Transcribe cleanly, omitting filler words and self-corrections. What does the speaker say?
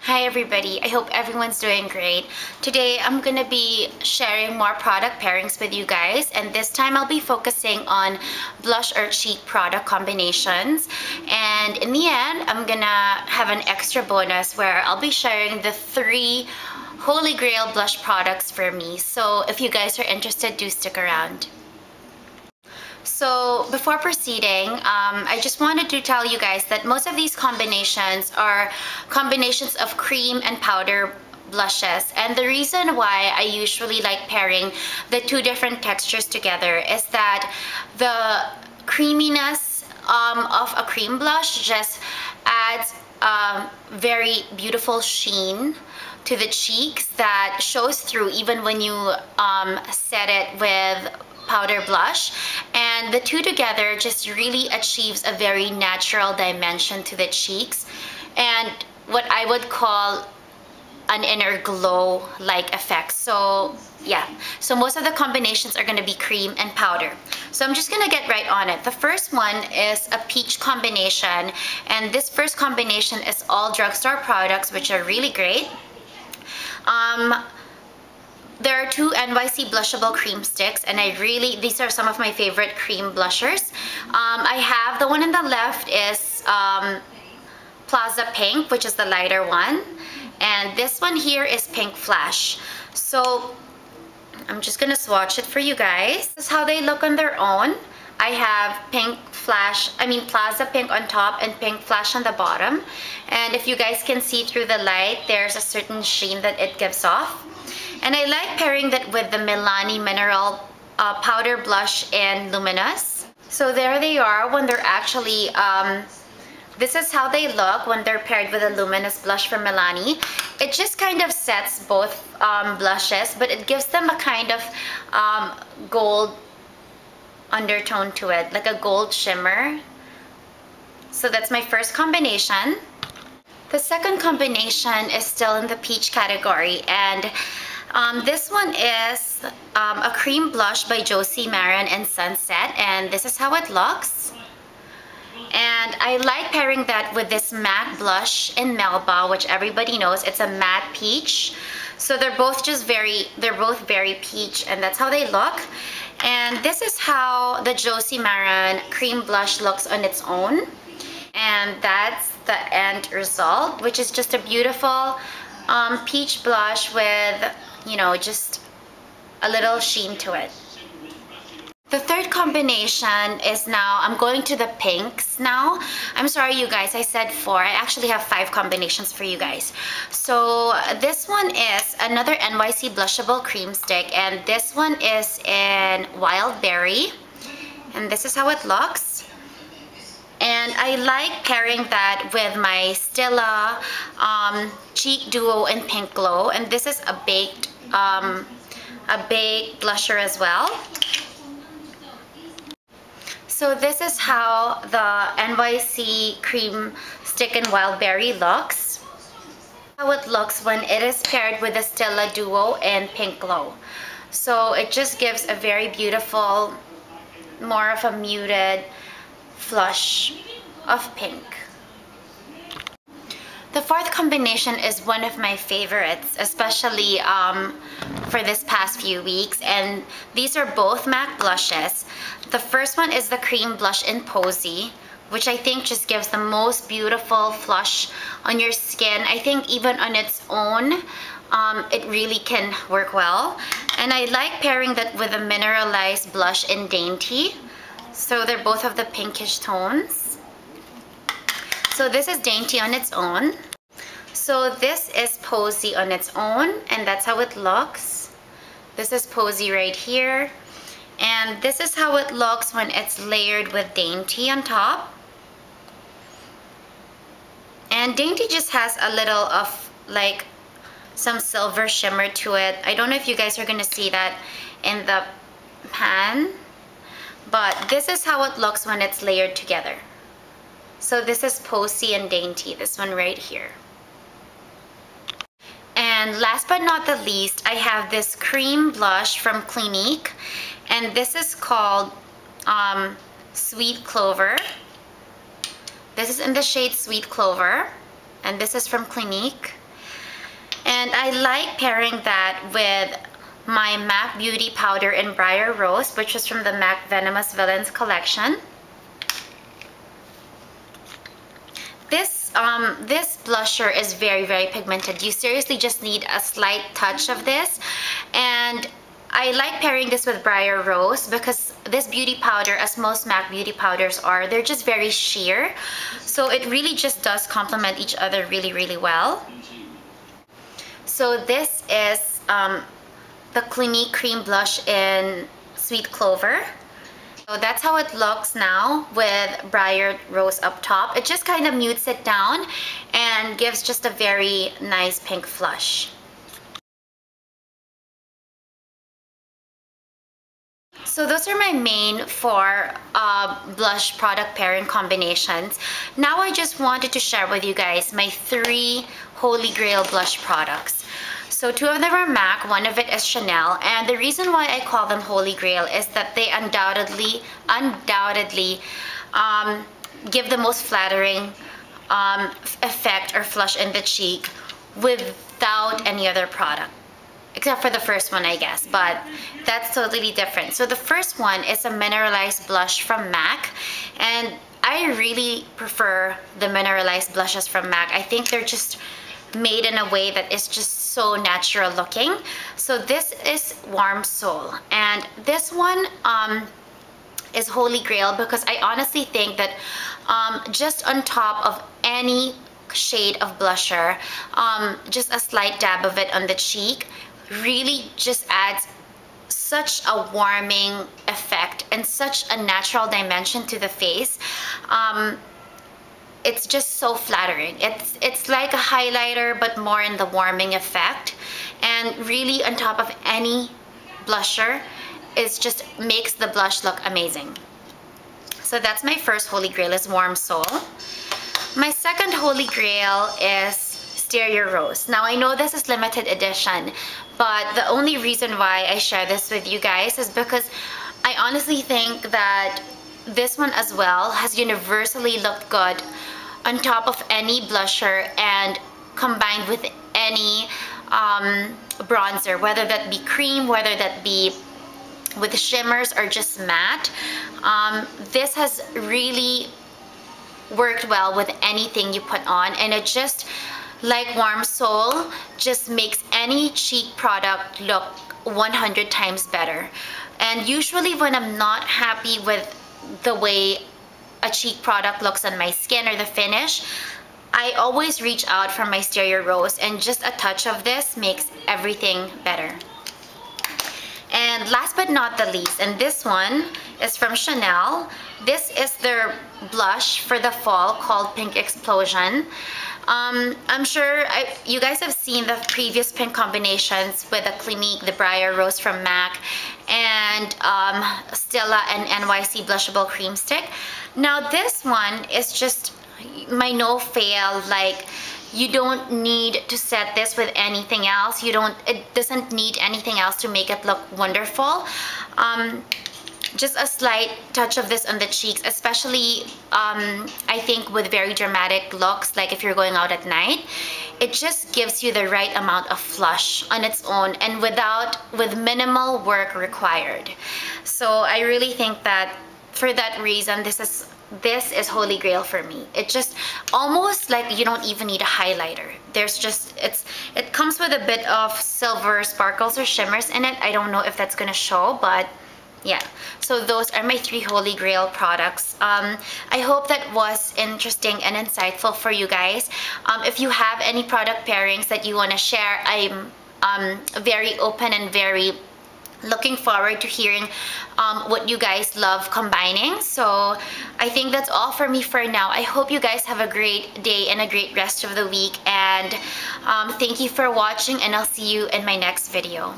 Hi everybody, I hope everyone's doing great. Today I'm gonna be sharing more product pairings with you guys, and this time I'll be focusing on blush or cheek product combinations, and in the end I'm gonna have an extra bonus where I'll be sharing the 3 holy grail blush products for me. So if you guys are interested, do stick around. So before proceeding, I just wanted to tell you guys that most of these combinations are combinations of cream and powder blushes, and the reason why I usually like pairing the 2 different textures together is that the creaminess of a cream blush just adds a very beautiful sheen to the cheeks that shows through even when you set it with powder blush, and the 2 together just really achieves a very natural dimension to the cheeks and what I would call an inner glow like effect. So yeah, so most of the combinations are going to be cream and powder, so I'm just gonna get right on it. The first one is a peach combination, and this first combination is all drugstore products, which are really great. There are 2 NYC Blushable cream sticks, and these are some of my favorite cream blushers. I have the one on the left is Plaza Pink, which is the lighter one, and this one here is Pink Flash. So I'm just gonna swatch it for you guys. This is how they look on their own. I have Plaza Pink on top and Pink Flash on the bottom, and if you guys can see through the light, there's a certain sheen that it gives off. And I like pairing that with the MIlani Mineral Powder Blush in Luminous. So there they are when they're actually, this is how they look when they're paired with a Luminous blush from MIlani. It just kind of sets both blushes, but it gives them a kind of gold undertone to it, like a gold shimmer. So that's my first combination. The second combination is still in the peach category, and this one is a cream blush by Josie, Maran, and Sunset, and this is how it looks. And I like pairing that with this matte blush in Melba, which everybody knows it's a matte peach. So they're both very peach, and that's how they look. And this is how the Josie Maran cream blush looks on its own, and that's the end result, which is just a beautiful peach blush with, you know, just a little sheen to it. The third combination is now, I'm going to the pinks now. I'm sorry you guys, I said 4. I actually have 5 combinations for you guys. So this one is another NYC Blushable cream stick, and this one is in Wild Berry, and this is how it looks. And I like pairing that with my Stila Cheek Duo in Pink Glow, and this is a baked blusher as well. So this is how the NYC cream stick in Wild Berry looks. How it looks when it is paired with the Stila Duo in Pink Glow. So it just gives a very beautiful, more of a muted flush of pink. The fourth combination is one of my favorites, especially for this past few weeks, and these are both MAC blushes. The first one is the cream blush in Posey, which I think just gives the most beautiful flush on your skin. I think even on its own, it really can work well. And I like pairing that with a Mineralize blush in Dainty. So they're both of the pinkish tones. So this is Dainty on its own. So this is Posey on its own, and that's how it looks. This is Posey right here. And this is how it looks when it's layered with Dainty on top. And Dainty just has a little of like some silver shimmer to it. I don't know if you guys are gonna see that in the pan, but this is how it looks when it's layered together. So this is Posey and Dainty, this one right here. And last but not the least, I have this cream blush from Clinique, and this is called Sweet Clover. This is in the shade Sweet Clover, and this is from Clinique. And I like pairing that with my MAC Beauty Powder in Briar Rose, which is from the MAC Venomous Villains collection. This blusher is very, very pigmented. You seriously just need a slight touch of this. And I like pairing this with Briar Rose because this beauty powder, as most MAC beauty powders are, they're just very sheer. So it really just does complement each other really, really well. So this is the Clinique Cream Blush in Sweet Clover. So that's how it looks now with Briar Rose up top. It just kind of mutes it down and gives just a very nice pink flush. So those are my main 4 blush product pairing combinations. Now I just wanted to share with you guys my 3 Holy Grail blush products. So 2 of them are MAC, 1 of it is Chanel, and the reason why I call them Holy Grail is that they undoubtedly give the most flattering effect or flush in the cheek without any other product. Except for the first one, I guess, but that's totally different. So the first one is a Mineralize blush from MAC, and I really prefer the Mineralized blushes from MAC. I think they're just made in a way that is just so natural looking. So this is Warm Soul, and this one is Holy Grail because I honestly think that just on top of any shade of blusher, just a slight dab of it on the cheek really just adds such a warming effect and such a natural dimension to the face. It's just so flattering. It's like a highlighter but more in the warming effect, and really on top of any blusher, it just makes the blush look amazing. So that's my first Holy Grail, is Warm Soul. My second Holy Grail is Stereo Rose. Now I know this is limited edition, but the only reason why I share this with you guys is because I honestly think that this one as well has universally looked good on top of any blusher and combined with any bronzer, whether that be cream, whether that be with shimmers or just matte. This has really worked well with anything you put on, and it just, like Warm Soul, just makes any cheek product look 100 times better. And usually when I'm not happy with the way a cheek product looks on my skin or the finish, I always reach out for my Stereo Rose, and just a touch of this makes everything better. And last but not the least, and this one is from Chanel. This is their blush for the fall called Pink Explosion. I'm sure you guys have seen the previous pink combinations with the Clinique, the Briar Rose from MAC, and Stila and NYC Blushable Cream Stick. Now this one is just my no-fail. Like, you don't need to set this with anything else. It doesn't need anything else to make it look wonderful. Just a slight touch of this on the cheeks, especially I think with very dramatic looks, like if you're going out at night, it just gives you the right amount of flush on its own and with minimal work required. So I really think that for that reason, this is Holy Grail for me. It just almost like you don't even need a highlighter. It comes with a bit of silver sparkles or shimmers in it. I don't know if that's gonna show, but yeah. So those are my 3 Holy Grail products. I hope that was interesting and insightful for you guys. If you have any product pairings that you want to share, I'm very open and very looking forward to hearing what you guys love combining. So I think that's all for me for now. I hope you guys have a great day and a great rest of the week, and thank you for watching, and I'll see you in my next video.